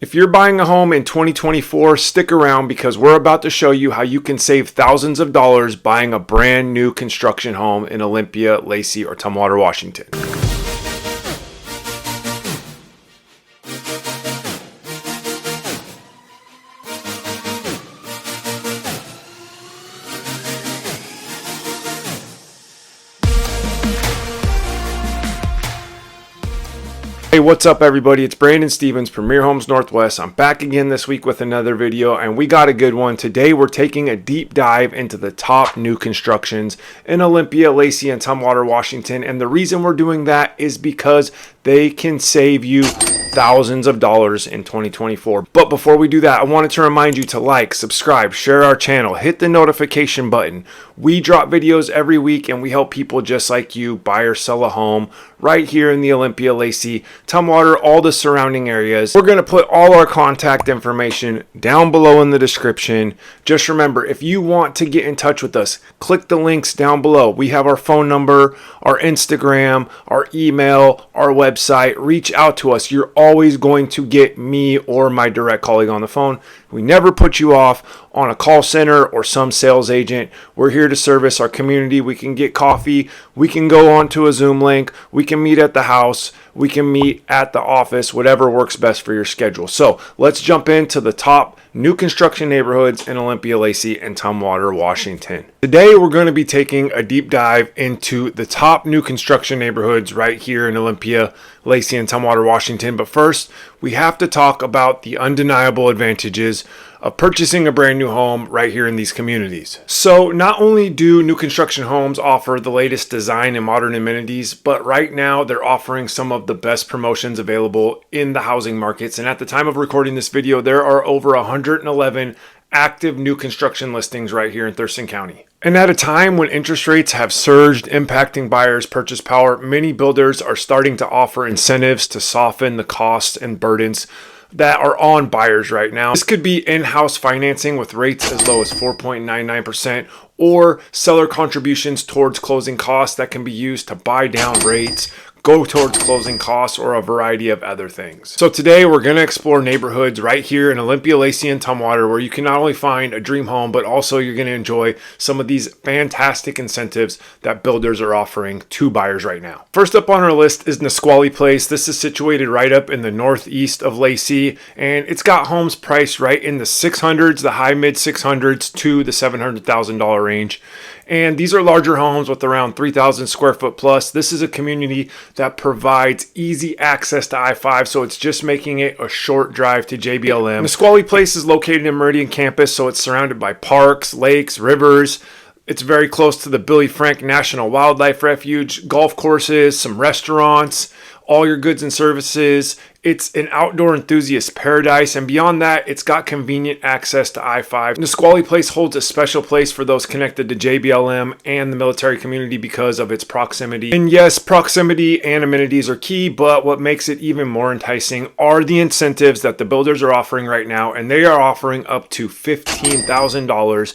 If you're buying a home in 2024, stick around because we're about to show you how you can save thousands of dollars buying a brand new construction home in Olympia, Lacey, or Tumwater, Washington. Hey, what's up everybody? It's Brandon Stevens, Premier Homes Northwest. I'm back again this week with another video, and we got a good one. Today we're taking a deep dive into the top new constructions in Olympia, Lacey, and Tumwater, Washington. And the reason we're doing that is because they can save you thousands of dollars in 2024. But before we do that, I wanted to remind you to like, subscribe, share our channel, hit the notification button. We drop videos every week and we help people just like you buy or sell a home right here in the Olympia, Lacey, Tumwater, all the surrounding areas. We're going to put all our contact information down below in the description. Just remember, if you want to get in touch with us, click the links down below. We have our phone number, our Instagram, our email, our website. Reach out to us. You're always going to get me or my direct colleague on the phone. We never put you off on a call center or some sales agent. We're here to service our community. We can get coffee. We can go on to a Zoom link. We can meet at the house. We can meet at the office, whatever works best for your schedule. So let's jump into the top new construction neighborhoods in Olympia, Lacey, and Tumwater, Washington. Today, we're going to be taking a deep dive into the top new construction neighborhoods right here in Olympia, Lacey, and Tumwater, Washington. But first, we have to talk about the undeniable advantages of purchasing a brand new home right here in these communities. So not only do new construction homes offer the latest design and modern amenities, but right now they're offering some of the best promotions available in the housing markets. And at the time of recording this video, there are over 111 active new construction listings right here in Thurston County. And at a time when interest rates have surged, impacting buyers' purchase power, many builders are starting to offer incentives to soften the costs and burdens that are on buyers right now. This could be in-house financing with rates as low as 4.99%, or seller contributions towards closing costs that can be used to buy down rates, go towards closing costs, or a variety of other things. So today we're going to explore neighborhoods right here in Olympia, Lacey, and Tumwater where you can not only find a dream home, but also you're going to enjoy some of these fantastic incentives that builders are offering to buyers right now. First up on our list is Nisqually Place. This is situated right up in the northeast of Lacey, and it's got homes priced right in the 600s, the high mid 600s to the $700,000 range. And these are larger homes with around 3,000 square foot plus. This is a community that provides easy access to I-5, so it's just making it a short drive to JBLM. Nisqually Place is located in Meridian campus, so it's surrounded by parks, lakes, rivers. It's very close to the Billy Frank National Wildlife Refuge, golf courses, some restaurants, all your goods and services. It's an outdoor enthusiast paradise, and beyond that, it's got convenient access to I-5. Nisqually Place holds a special place for those connected to JBLM and the military community because of its proximity. And yes, proximity and amenities are key, but what makes it even more enticing are the incentives that the builders are offering right now, and they are offering up to $15,000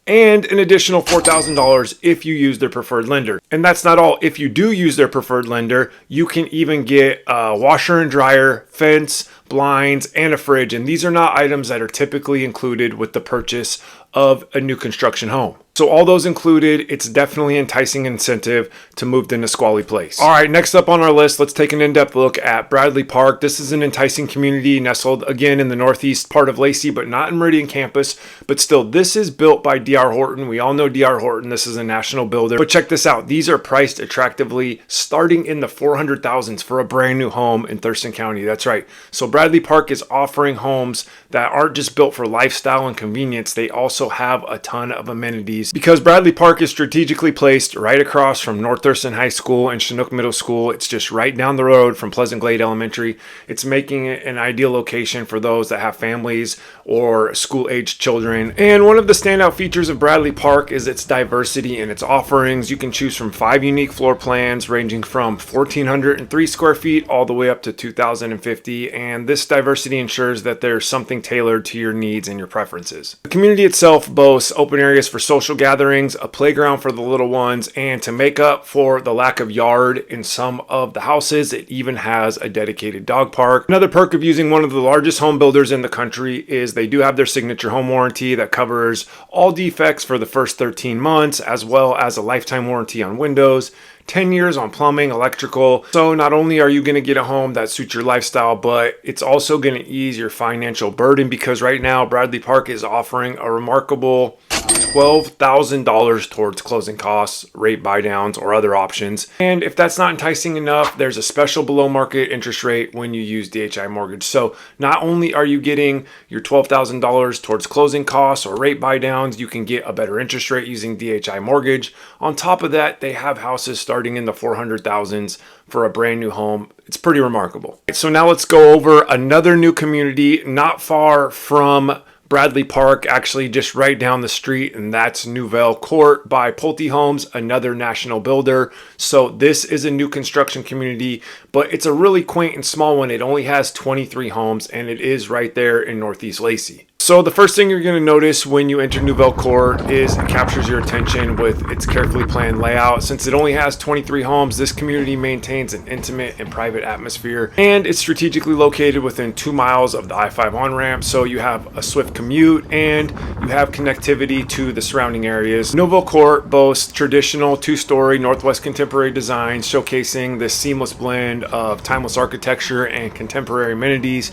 and an additional $4,000 if you use their preferred lender. And that's not all. If you do use their preferred lender, you can even get a washer and dryer, fence, blinds, and a fridge. And these are not items that are typically included with the purchase of a new construction home. So all those included, it's definitely an enticing incentive to move to Nisqually Place. All right, next up on our list, let's take an in-depth look at Bradley Park. This is an enticing community nestled again in the northeast part of Lacey, but not in Meridian campus. But still, this is built by D.R. Horton. We all know D.R. Horton. This is a national builder. But check this out. These are priced attractively, starting in the 400,000s for a brand new home in Thurston County. That's right. So Bradley Park is offering homes that aren't just built for lifestyle and convenience. They also have a ton of amenities, because Bradley Park is strategically placed right across from North Thurston High School and Chinook Middle School. It's just right down the road from Pleasant Glade Elementary. It's making it an ideal location for those that have families or school-aged children. And one of the standout features of Bradley Park is its diversity in its offerings. You can choose from 5 unique floor plans ranging from 1,403 square feet all the way up to 2,050, and this diversity ensures that there's something tailored to your needs and your preferences. The community itself boasts open areas for social social gatherings, a playground for the little ones, and to make up for the lack of yard in some of the houses, it even has a dedicated dog park. Another perk of using one of the largest home builders in the country is they do have their signature home warranty that covers all defects for the first 13 months, as well as a lifetime warranty on windows, 10 years on plumbing, electrical. So not only are you going to get a home that suits your lifestyle, but it's also going to ease your financial burden, because right now Bradley Park is offering a remarkable $12,000 towards closing costs, rate buydowns, or other options. And if that's not enticing enough, there's a special below market interest rate when you use DHI Mortgage. So not only are you getting your $12,000 towards closing costs or rate buydowns, you can get a better interest rate using DHI Mortgage. On top of that, they have houses starting in the 400,000s for a brand new home. It's pretty remarkable. So now let's go over another new community not far from Bradley Park, actually just right down the street, and that's Newl Court by Pulte Homes, another national builder. So this is a new construction community, but it's a really quaint and small one. It only has 23 homes, and it is right there in Northeast Lacey. So the first thing you're going to notice when you enter Newl Court is it captures your attention with its carefully planned layout. Since it only has 23 homes, this community maintains an intimate and private atmosphere, and it's strategically located within 2 miles of the I-5 on-ramp, so you have a swift commute and you have connectivity to the surrounding areas. Newl Court boasts traditional 2-story Northwest contemporary design, showcasing this seamless blend of timeless architecture and contemporary amenities.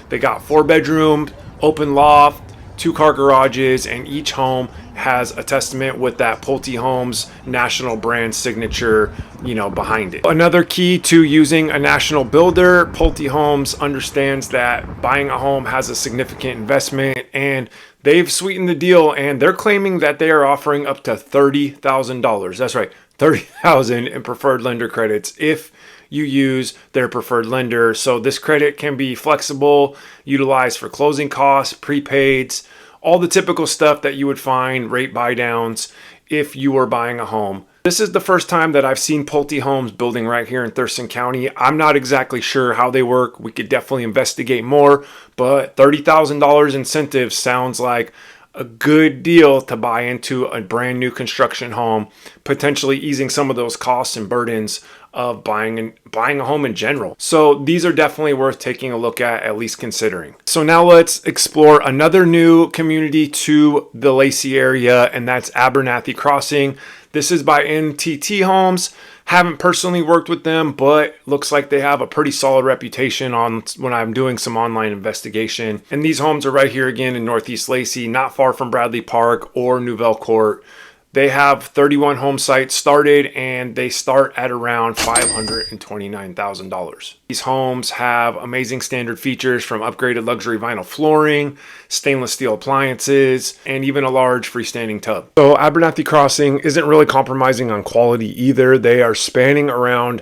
They got 4 bedrooms, open loft, 2-car garages, and each home has a testament with that Pulte Homes national brand signature, behind it. Another key to using a national builder, Pulte Homes understands that buying a home has a significant investment, and they've sweetened the deal, and they're claiming that they are offering up to $30,000. That's right, $30,000 in preferred lender credits if you use their preferred lender. So this credit can be flexible, utilized for closing costs, prepaids, all the typical stuff that you would find, rate buydowns if you were buying a home. This is the first time that I've seen Pulte Homes building right here in Thurston County. I'm not exactly sure how they work. We could definitely investigate more, but $30,000 incentive sounds like a good deal to buy into a brand new construction home, potentially easing some of those costs and burdens of buying a home in general. So these are definitely worth taking a look at least considering. So now let's explore another new community to the Lacey area, and that's Abernathy Crossing. This is by NTT Homes. Haven't personally worked with them, but looks like they have a pretty solid reputation on when I'm doing some online investigation. And these homes are right here again in Northeast Lacey, not far from Bradley Park or Newl Court. They have 31 home sites started, and they start at around $529,000. These homes have amazing standard features from upgraded luxury vinyl flooring, stainless steel appliances, and even a large freestanding tub. So Abernathy Crossing isn't really compromising on quality either. They are spanning around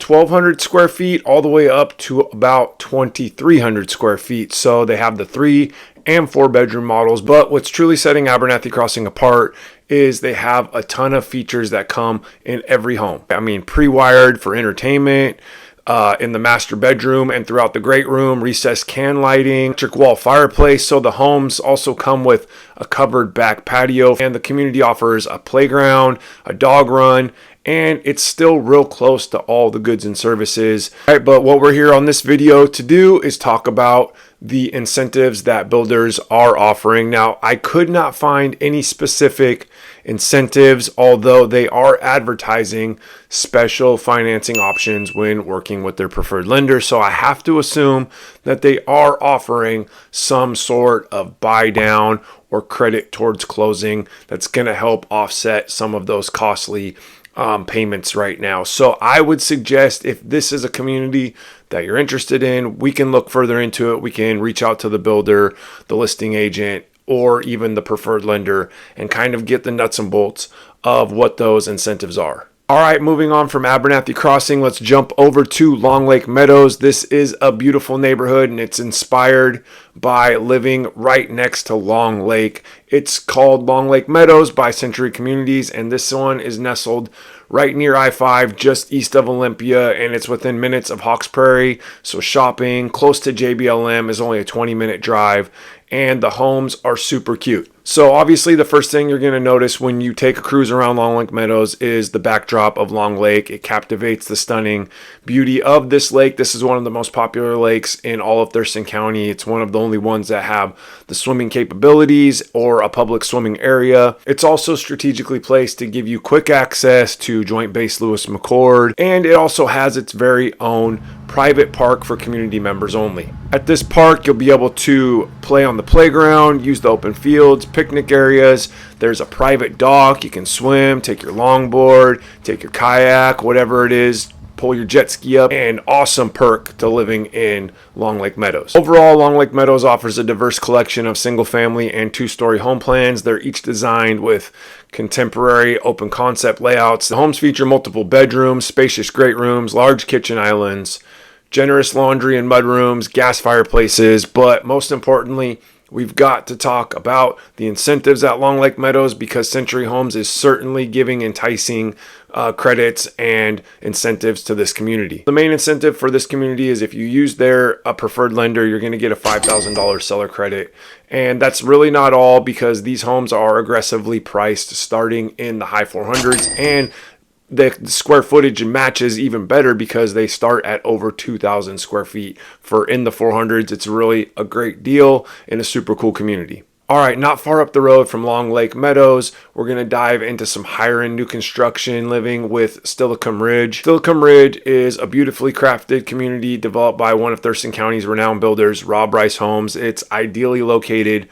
1,200 square feet all the way up to about 2,300 square feet. So they have the 3 and 4 bedroom models, but what's truly setting Abernathy Crossing apart is they have a ton of features that come in every home. I mean, pre-wired for entertainment, in the master bedroom and throughout the great room, recessed can lighting, electric wall fireplace. So the homes also come with a covered back patio, and the community offers a playground, a dog run, and it's still real close to all the goods and services. All right, but what we're here on this video to do is talk about the incentives that builders are offering. Now, I could not find any specific incentives, although they are advertising special financing options when working with their preferred lender. So I have to assume that they are offering some sort of buy down or credit towards closing that's going to help offset some of those costly payments right now. So I would suggest, if this is a community that you're interested in, we can look further into it. We can reach out to the builder, the listing agent, or even the preferred lender and kind of get the nuts and bolts of what those incentives are. All right, moving on from Abernathy Crossing, let's jump over to Long Lake Meadows. This is a beautiful neighborhood, and it's inspired by living right next to Long Lake. It's called Long Lake Meadows by Century Communities, and this one is nestled right near I-5, just east of Olympia, and it's within minutes of Hawks Prairie. So shopping close to JBLM is only a 20-minute drive, and the homes are super cute. So obviously the first thing you're going to notice when you take a cruise around Long Lake Meadows is the backdrop of Long Lake. It captivates the stunning beauty of this lake. This is one of the most popular lakes in all of Thurston County. It's one of the only ones that have the swimming capabilities or a public swimming area. It's also strategically placed to give you quick access to Joint Base Lewis McChord, and it also has its very own private park for community members only. At this park, you'll be able to play on the playground, use the open fields, picnic areas. There's a private dock. You can swim, take your longboard, take your kayak, whatever it is, pull your jet ski up. An awesome perk to living in Long Lake Meadows. Overall, Long Lake Meadows offers a diverse collection of single family and two-story home plans. They're each designed with contemporary open concept layouts. The homes feature multiple bedrooms, spacious great rooms, large kitchen islands, generous laundry and mudrooms, gas fireplaces, but most importantly, we've got to talk about the incentives at Long Lake Meadows, because Century Homes is certainly giving enticing credits and incentives to this community. The main incentive for this community is if you use their preferred lender, you're going to get a $5,000 seller credit. And that's really not all, because these homes are aggressively priced starting in the high 400s, and the square footage matches even better because they start at over 2,000 square feet for in the 400s. It's really a great deal in a super cool community. All right, not far up the road from Long Lake Meadows, we're going to dive into some higher end new construction living with Steilacoom Ridge. Steilacoom Ridge is a beautifully crafted community developed by one of Thurston County's renowned builders, Rob Rice Homes. It's ideally located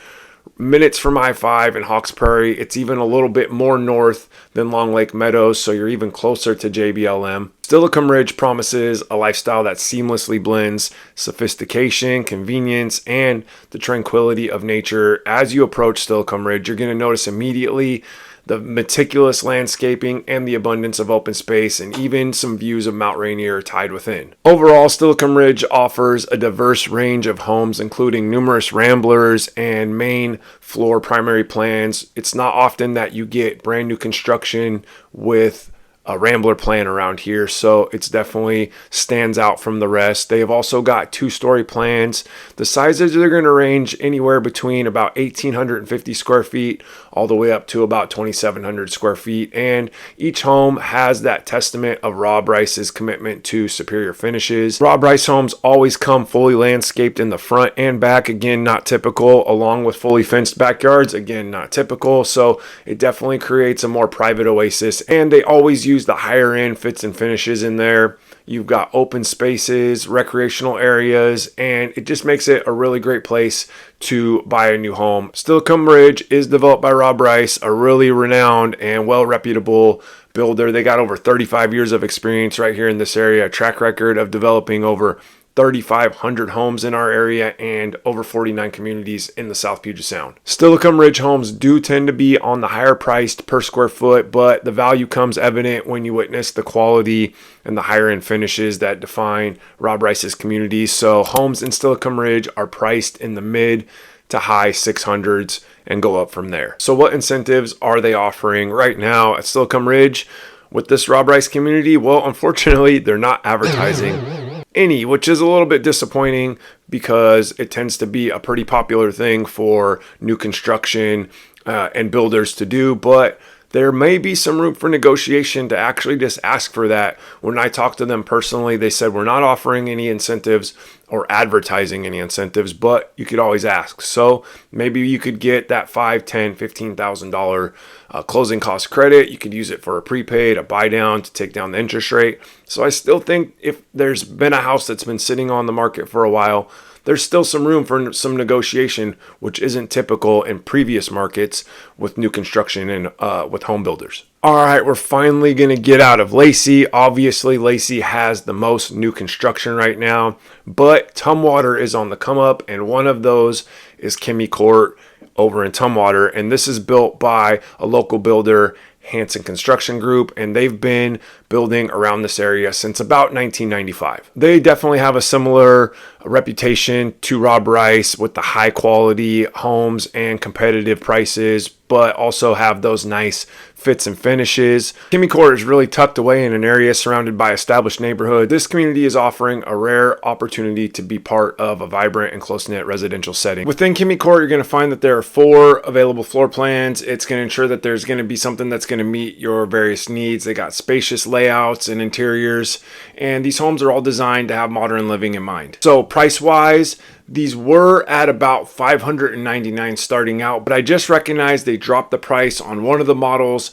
minutes from I-5 in Hawks Prairie. It's even a little bit more north than Long Lake Meadows, so you're even closer to JBLM. Steilacoom Ridge promises a lifestyle that seamlessly blends sophistication, convenience, and the tranquility of nature. As you approach Steilacoom Ridge, you're going to notice immediately the meticulous landscaping and the abundance of open space, and even some views of Mount Rainier tied within. Overall, Steilacoom Ridge offers a diverse range of homes, including numerous ramblers and main floor primary plans. It's not often that you get brand new construction with a rambler plan around here, so it's definitely stands out from the rest. They have also got two-story plans. The sizes are going to range anywhere between about 1,850 square feet all the way up to about 2,700 square feet, and each home has that testament of Rob Rice's commitment to superior finishes. Rob Rice homes always come fully landscaped in the front and back, again not typical, along with fully fenced backyards, again not typical, so it definitely creates a more private oasis, and they always use the higher end fits and finishes in there. You've got open spaces, recreational areas, and it just makes it a really great place to buy a new home. Steilacoom Ridge is developed by Rob Rice, a really renowned and well-reputable builder. They got over 35 years of experience right here in this area, a track record of developing over 3,500 homes in our area and over 49 communities in the South Puget Sound. Steilacoom Ridge homes do tend to be on the higher priced per square foot, but the value comes evident when you witness the quality and the higher end finishes that define Rob Rice's communities. So homes in Steilacoom Ridge are priced in the mid to high 600s and go up from there. So what incentives are they offering right now at Steilacoom Ridge with this Rob Rice community? Well, unfortunately, they're not advertising any, which is a little bit disappointing because it tends to be a pretty popular thing for new construction and builders to do, but there may be some room for negotiation to actually just ask for that. When I talked to them personally, they said we're not offering any incentives or advertising any incentives, but you could always ask. So maybe you could get that $5,000, $10,000, $15,000 closing cost credit. You could use it for a prepaid, a buy down to take down the interest rate. So I still think if there's been a house that's been sitting on the market for a while, there's still some room for some negotiation, which isn't typical in previous markets with new construction and with home builders. All right, we're finally going to get out of Lacey. Obviously, Lacey has the most new construction right now, but Tumwater is on the come up, and one of those is Kimmy Court over in Tumwater, and this is built by a local builder, Hanson Construction Group, and they've been building around this area since about 1995. They definitely have a similar reputation to Rob Rice with the high quality homes and competitive prices, but also have those nice fits and finishes. Kimmy Court is really tucked away in an area surrounded by established neighborhood. This community is offering a rare opportunity to be part of a vibrant and close-knit residential setting. Within Kimmy Court, you're going to find that there are 4 available floor plans. It's going to ensure that there's going to be something that's going to meet your various needs. They got spacious layouts and interiors, and these homes are all designed to have modern living in mind. So price-wise, these were at about $599 starting out, but I just recognized they dropped the price on one of the models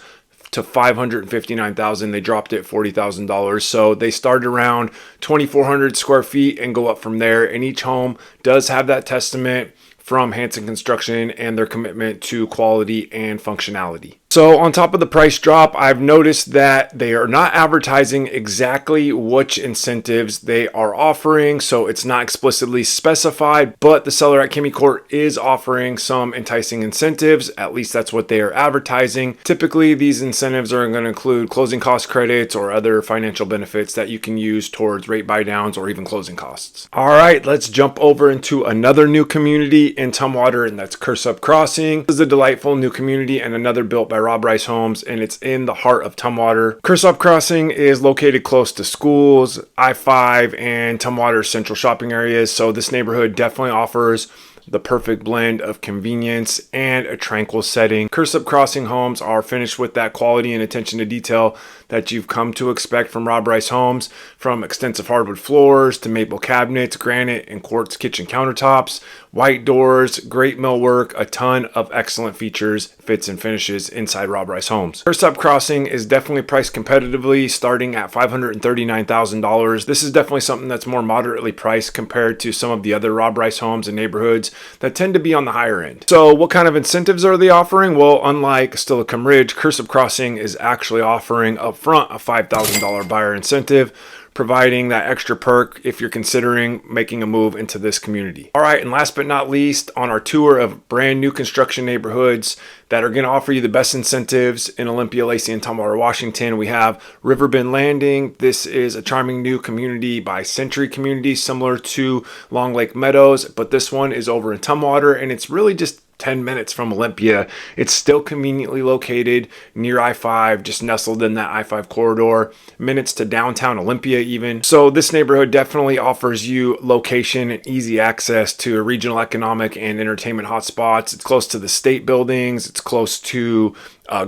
to $559,000. They dropped it $40,000. So they start around 2,400 square feet and go up from there. And each home does have that testament from Hanson Construction and their commitment to quality and functionality. So on top of the price drop, I've noticed that they are not advertising exactly which incentives they are offering. So it's not explicitly specified, but the seller at Kimmy Court is offering some enticing incentives. At least that's what they are advertising. Typically, these incentives are going to include closing cost credits or other financial benefits that you can use towards rate buy downs or even closing costs. All right, let's jump over into another new community in Tumwater, and that's Cursup Crossing. This is a delightful new community and another built by Rob Rice Homes, and it's in the heart of Tumwater. Cursup Crossing is located close to schools, I-5, and Tumwater's central shopping areas, so this neighborhood definitely offers the perfect blend of convenience and a tranquil setting. Cursup Crossing homes are finished with that quality and attention to detail that you've come to expect from Rob Rice Homes, from extensive hardwood floors to maple cabinets, granite and quartz kitchen countertops, white doors, great millwork, a ton of excellent features, fits and finishes inside Rob Rice Homes. Cursup Crossing is definitely priced competitively, starting at $539,000. This is definitely something that's more moderately priced compared to some of the other Rob Rice Homes and neighborhoods that tend to be on the higher end. So what kind of incentives are they offering? Well, unlike Steilacoom Ridge, Cursup Crossing is actually offering upfront a $5,000 buyer incentive, providing that extra perk if you're considering making a move into this community. All right, and last but not least, on our tour of brand new construction neighborhoods that are going to offer you the best incentives in Olympia, Lacey, and Tumwater, Washington, we have Riverbend Landing. This is a charming new community by Century Communities, similar to Long Lake Meadows, but this one is over in Tumwater, and it's really just 10 minutes from Olympia. It's still conveniently located near I-5, just nestled in that I-5 corridor, minutes to downtown Olympia even. So this neighborhood definitely offers you location and easy access to regional economic and entertainment hotspots. It's close to the state buildings, it's close to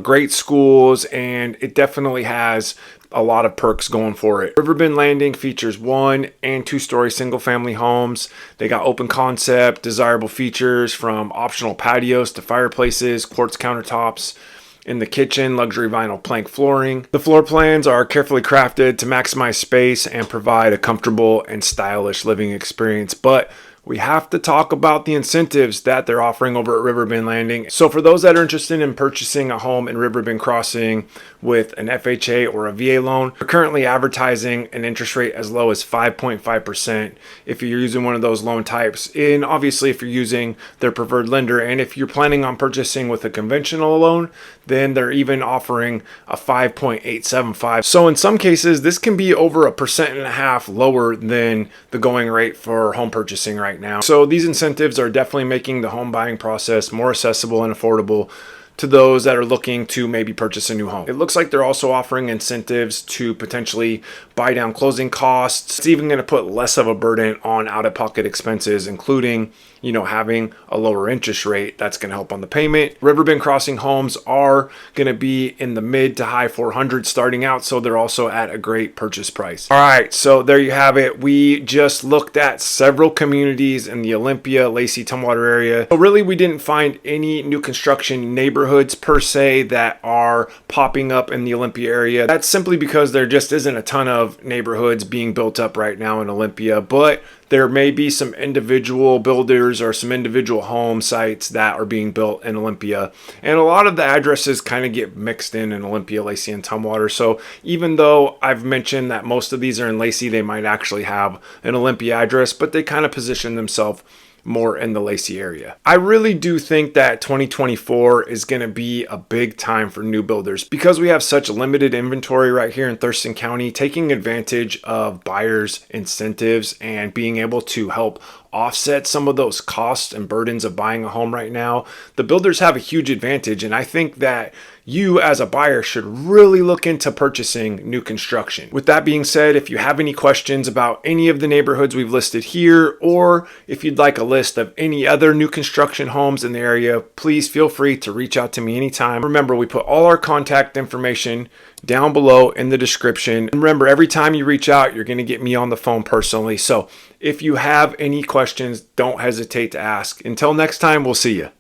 great schools, and it definitely has a lot of perks going for it. Riverbend Landing features 1- and 2-story single-family homes. They got open concept, desirable features from optional patios to fireplaces, quartz countertops. In the kitchen, luxury vinyl plank flooring. The floor plans are carefully crafted to maximize space and provide a comfortable and stylish living experience. But we have to talk about the incentives that they're offering over at Riverbend Landing. So for those that are interested in purchasing a home in Riverbend Crossing with an FHA or a VA loan, they're currently advertising an interest rate as low as 5.5% if you're using one of those loan types. And obviously if you're using their preferred lender, and if you're planning on purchasing with a conventional loan, then they're even offering a 5.875. So in some cases, this can be over 1.5% lower than the going rate for home purchasing right now. So these incentives are definitely making the home buying process more accessible and affordable to those that are looking to maybe purchase a new home. It looks like they're also offering incentives to potentially buy down closing costs. It's even going to put less of a burden on out-of-pocket expenses, including, having a lower interest rate. That's going to help on the payment. Riverbend Crossing homes are going to be in the mid to high 400s starting out, so they're also at a great purchase price. All right, so there you have it. We just looked at several communities in the Olympia-Lacey-Tumwater area. So really, we didn't find any new construction neighborhoods per se that are popping up in the Olympia area. That's simply because there just isn't a ton of neighborhoods being built up right now in Olympia, but there may be some individual builders or some individual home sites that are being built in Olympia. And a lot of the addresses kind of get mixed in Olympia, Lacey, and Tumwater. So even though I've mentioned that most of these are in Lacey, they might actually have an Olympia address, but they kind of position themselves more in the Lacey area. I really do think that 2024 is going to be a big time for new builders because we have such limited inventory right here in Thurston County. Taking advantage of buyers' incentives and being able to help offset some of those costs and burdens of buying a home right now, the builders have a huge advantage. And I think that you as a buyer should really look into purchasing new construction. With that being said, if you have any questions about any of the neighborhoods we've listed here, or if you'd like a list of any other new construction homes in the area, please feel free to reach out to me anytime. Remember, we put all our contact information down below in the description. And remember, every time you reach out, you're going to get me on the phone personally. So if you have any questions, don't hesitate to ask. Until next time, we'll see you.